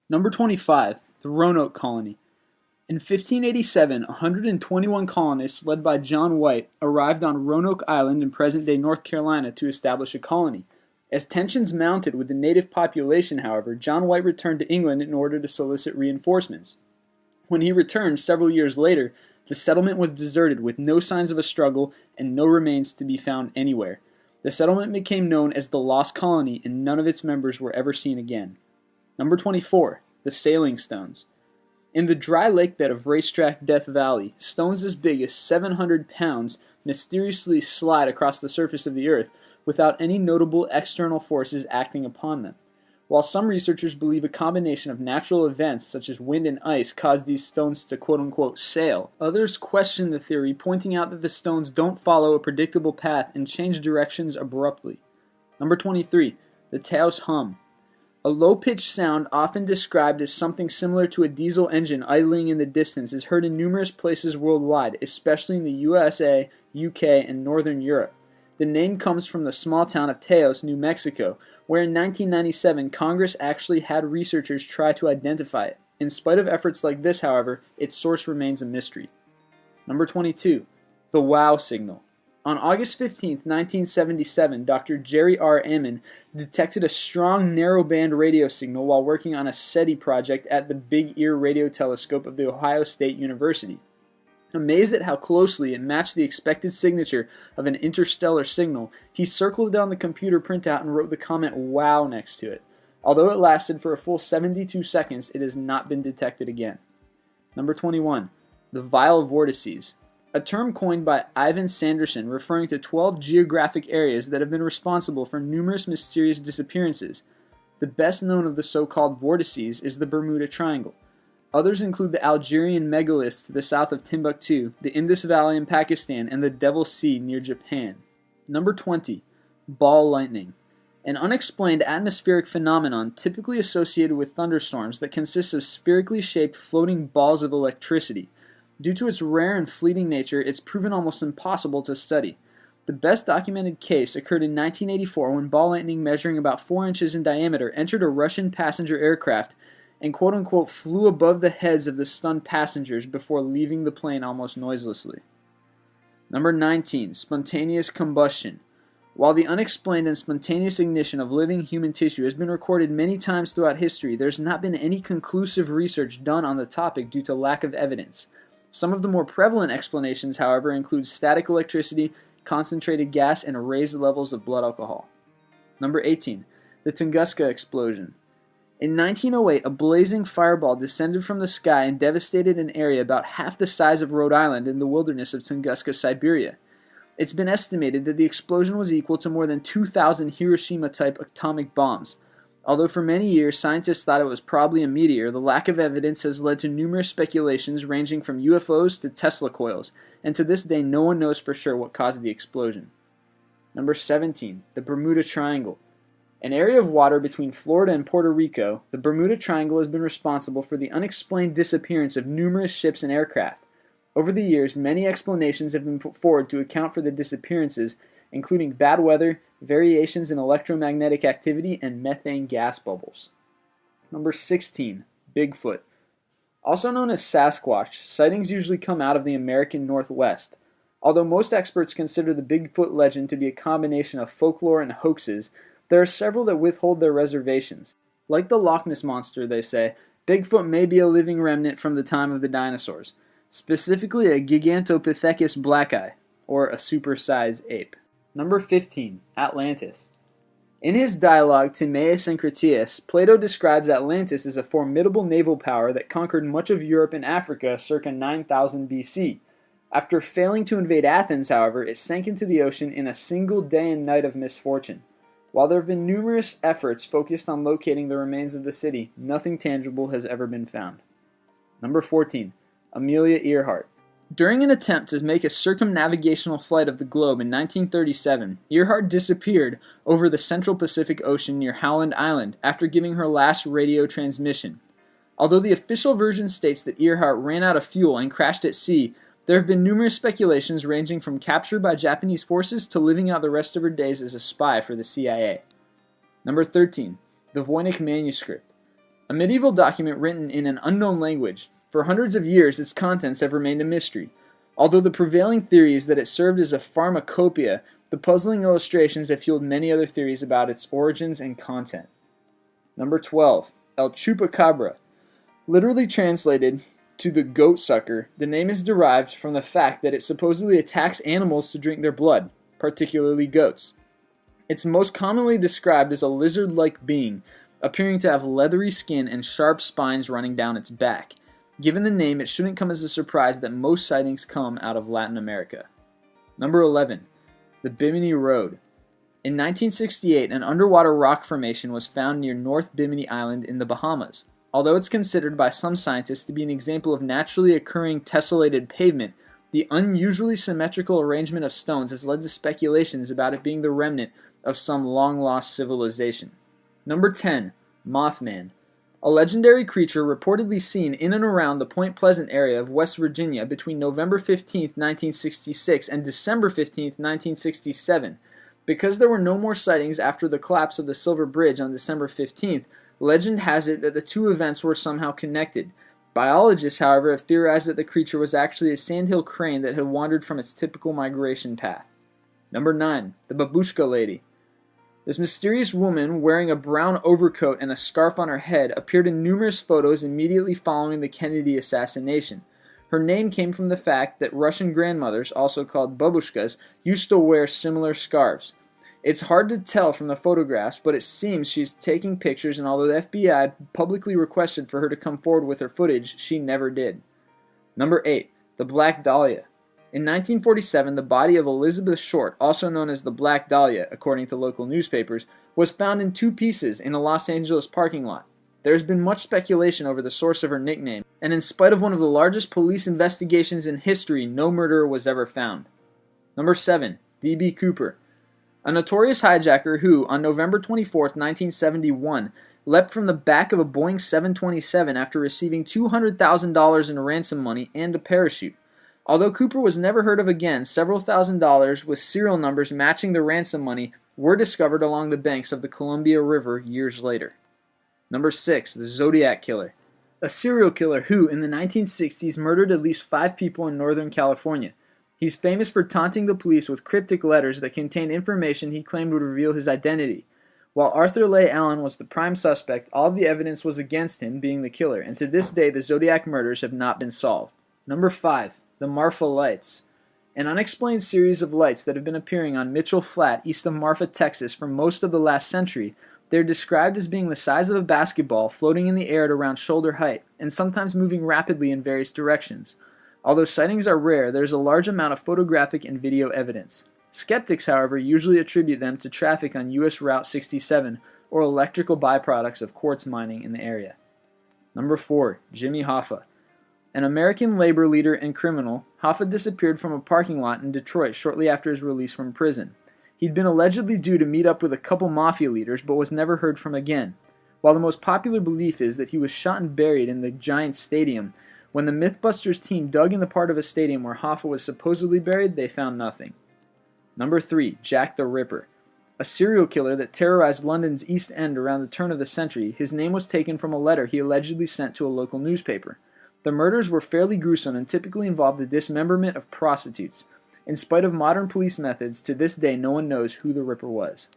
Number 25, the Roanoke Colony. In 1587, 121 colonists led by John White arrived on Roanoke Island in present-day North Carolina to establish a colony. As tensions mounted with the native population, however, John White returned to England in order to solicit reinforcements. When he returned several years later, the settlement was deserted with no signs of a struggle and no remains to be found anywhere. The settlement became known as the Lost Colony, and none of its members were ever seen again. Number 24, the Sailing Stones. In the dry lake bed of Racetrack Death Valley, stones as big as 700 pounds mysteriously slide across the surface of the earth without any notable external forces acting upon them. While some researchers believe a combination of natural events such as wind and ice caused these stones to quote-unquote sail, others question the theory, pointing out that the stones don't follow a predictable path and change directions abruptly. Number 23, the Taos Hum. A low-pitched sound, often described as something similar to a diesel engine idling in the distance, is heard in numerous places worldwide, especially in the USA, UK, and Northern Europe. The name comes from the small town of Taos, New Mexico, where in 1997 Congress actually had researchers try to identify it. In spite of efforts like this, however, its source remains a mystery. Number 22. The WOW signal. On August 15, 1977, Dr. Jerry R. Ammon detected a strong narrowband radio signal while working on a SETI project at the Big Ear Radio Telescope of The Ohio State University. Amazed at how closely it matched the expected signature of an interstellar signal, he circled it on the computer printout and wrote the comment "WOW" next to it. Although it lasted for a full 72 seconds, it has not been detected again. Number 21. The Vial Vortices. A term coined by Ivan Sanderson referring to 12 geographic areas that have been responsible for numerous mysterious disappearances. The best known of the so-called vortices is the Bermuda Triangle. Others include the Algerian megaliths to the south of Timbuktu, the Indus Valley in Pakistan, and the Devil's Sea near Japan. Number 20. Ball lightning. An unexplained atmospheric phenomenon typically associated with thunderstorms that consists of spherically shaped floating balls of electricity. Due to its rare and fleeting nature, it's proven almost impossible to study. The best documented case occurred in 1984 when ball lightning measuring about 4 inches in diameter entered a Russian passenger aircraft and quote-unquote flew above the heads of the stunned passengers before leaving the plane almost noiselessly. Number 19. Spontaneous combustion. While the unexplained and spontaneous ignition of living human tissue has been recorded many times throughout history, there's not been any conclusive research done on the topic due to lack of evidence. Some of the more prevalent explanations, however, include static electricity, concentrated gas, and raised levels of blood alcohol. Number 18. The Tunguska explosion. In 1908, a blazing fireball descended from the sky and devastated an area about half the size of Rhode Island in the wilderness of Tunguska, Siberia. It's been estimated that the explosion was equal to more than 2,000 Hiroshima-type atomic bombs. Although for many years scientists thought it was probably a meteor, the lack of evidence has led to numerous speculations ranging from UFOs to Tesla coils, and to this day no one knows for sure what caused the explosion. Number 17. The Bermuda Triangle. An area of water between Florida and Puerto Rico, the Bermuda Triangle has been responsible for the unexplained disappearance of numerous ships and aircraft. Over the years, many explanations have been put forward to account for the disappearances, including bad weather, variations in electromagnetic activity, and methane gas bubbles. Number 16. Bigfoot. Also known as Sasquatch, sightings usually come out of the American Northwest. Although most experts consider the Bigfoot legend to be a combination of folklore and hoaxes, there are several that withhold their reservations. Like the Loch Ness Monster, they say, Bigfoot may be a living remnant from the time of the dinosaurs, specifically a Gigantopithecus blacki, or a super-sized ape. Number 15. Atlantis. In his dialogue Timaeus and Critias, Plato describes Atlantis as a formidable naval power that conquered much of Europe and Africa circa 9000 BC. After failing to invade Athens, however, it sank into the ocean in a single day and night of misfortune. While there have been numerous efforts focused on locating the remains of the city, nothing tangible has ever been found. Number 14. Amelia Earhart. During an attempt to make a circumnavigational flight of the globe in 1937, Earhart disappeared over the central Pacific Ocean near Howland Island after giving her last radio transmission. Although the official version states that Earhart ran out of fuel and crashed at sea, there have been numerous speculations ranging from capture by Japanese forces to living out the rest of her days as a spy for the CIA. Number 13. The Voynich Manuscript. A medieval document written in an unknown language. For hundreds of years, its contents have remained a mystery. Although the prevailing theory is that it served as a pharmacopoeia, the puzzling illustrations have fueled many other theories about its origins and content. Number 12. El Chupacabra. Literally translated to the goat sucker, the name is derived from the fact that it supposedly attacks animals to drink their blood, particularly goats. It's most commonly described as a lizard-like being, appearing to have leathery skin and sharp spines running down its back. Given the name, it shouldn't come as a surprise that most sightings come out of Latin America. Number 11. The Bimini Road. In 1968, an underwater rock formation was found near North Bimini Island in the Bahamas. Although it's considered by some scientists to be an example of naturally occurring tessellated pavement, the unusually symmetrical arrangement of stones has led to speculations about it being the remnant of some long-lost civilization. Number 10. Mothman. A legendary creature reportedly seen in and around the Point Pleasant area of West Virginia between November 15, 1966 and December 15, 1967. Because there were no more sightings after the collapse of the Silver Bridge on December 15th, legend has it that the two events were somehow connected. Biologists, however, have theorized that the creature was actually a sandhill crane that had wandered from its typical migration path. Number 9. The Babushka Lady. This mysterious woman, wearing a brown overcoat and a scarf on her head, appeared in numerous photos immediately following the Kennedy assassination. Her name came from the fact that Russian grandmothers, also called babushkas, used to wear similar scarves. It's hard to tell from the photographs, but it seems she's taking pictures, and although the FBI publicly requested for her to come forward with her footage, she never did. Number 8. The Black Dahlia. In 1947, the body of Elizabeth Short, also known as the Black Dahlia, according to local newspapers, was found in two pieces in a Los Angeles parking lot. There has been much speculation over the source of her nickname, and in spite of one of the largest police investigations in history, no murderer was ever found. Number 7. D.B. Cooper. A notorious hijacker who, on November 24, 1971, leapt from the back of a Boeing 727 after receiving $200,000 in ransom money and a parachute. Although Cooper was never heard of again, several $1,000s with serial numbers matching the ransom money were discovered along the banks of the Columbia River years later. Number 6. The Zodiac Killer. A serial killer who, in the 1960s, murdered at least 5 people in Northern California. He's famous for taunting the police with cryptic letters that contained information he claimed would reveal his identity. While Arthur Leigh Allen was the prime suspect, all of the evidence was against him being the killer, and to this day the Zodiac murders have not been solved. Number 5. The Marfa Lights. An unexplained series of lights that have been appearing on Mitchell Flat east of Marfa, Texas for most of the last century. They're described as being the size of a basketball, floating in the air at around shoulder height, and sometimes moving rapidly in various directions. Although sightings are rare, there is a large amount of photographic and video evidence. Skeptics, however, usually attribute them to traffic on U.S. Route 67 or electrical byproducts of quartz mining in the area. Number 4. Jimmy Hoffa. An American labor leader and criminal, Hoffa disappeared from a parking lot in Detroit shortly after his release from prison. He'd been allegedly due to meet up with a couple mafia leaders, but was never heard from again. While the most popular belief is that he was shot and buried in the Giants Stadium, when the Mythbusters team dug in the part of a stadium where Hoffa was supposedly buried, they found nothing. Number 3. Jack the Ripper. A serial killer that terrorized London's East End around the turn of the century, his name was taken from a letter he allegedly sent to a local newspaper. The murders were fairly gruesome and typically involved the dismemberment of prostitutes. In spite of modern police methods, to this day no one knows who the Ripper was.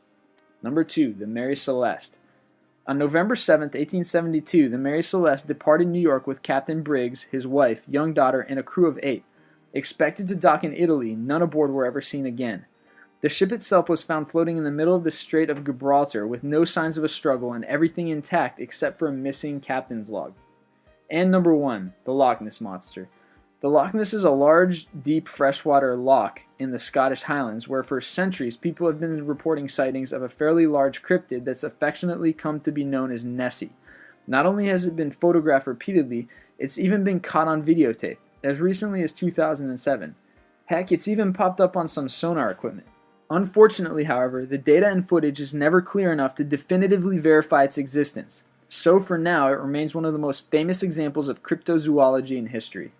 Number 2. The Mary Celeste. On November 7, 1872, the Mary Celeste departed New York with Captain Briggs, his wife, young daughter, and a crew of 8. Expected to dock in Italy, none aboard were ever seen again. The ship itself was found floating in the middle of the Strait of Gibraltar with no signs of a struggle and everything intact except for a missing captain's log. And number 1, the Loch Ness Monster. The Loch Ness is a large, deep freshwater loch in the Scottish Highlands where for centuries people have been reporting sightings of a fairly large cryptid that's affectionately come to be known as Nessie. Not only has it been photographed repeatedly, it's even been caught on videotape, as recently as 2007. Heck, it's even popped up on some sonar equipment. Unfortunately, however, the data and footage is never clear enough to definitively verify its existence. So for now, it remains one of the most famous examples of cryptozoology in history.